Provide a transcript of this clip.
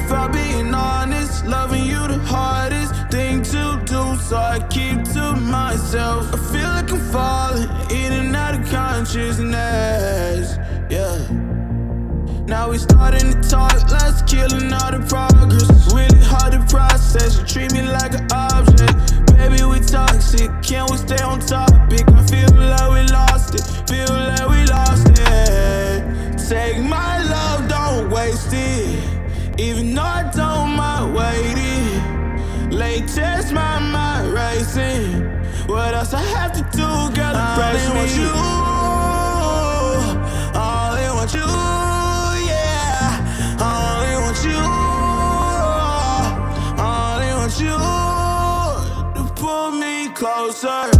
if I'm being honest, loving you the hardest thing to do, so I keep to myself. I feel like I'm falling in and out of consciousness, yeah. Now we starting to talk, let's killing all the progress. Really hard to process, you treat me like an object. Baby, we toxic, can we stay on topic? I feel like we lost it, feel like we lost it. Take my love, don't waste it, even though I don't mind waiting. Latest, my mind racing. What else I have to do, girl, embrace me? I only want you, yeah. I only want you, I only want you to pull me closer.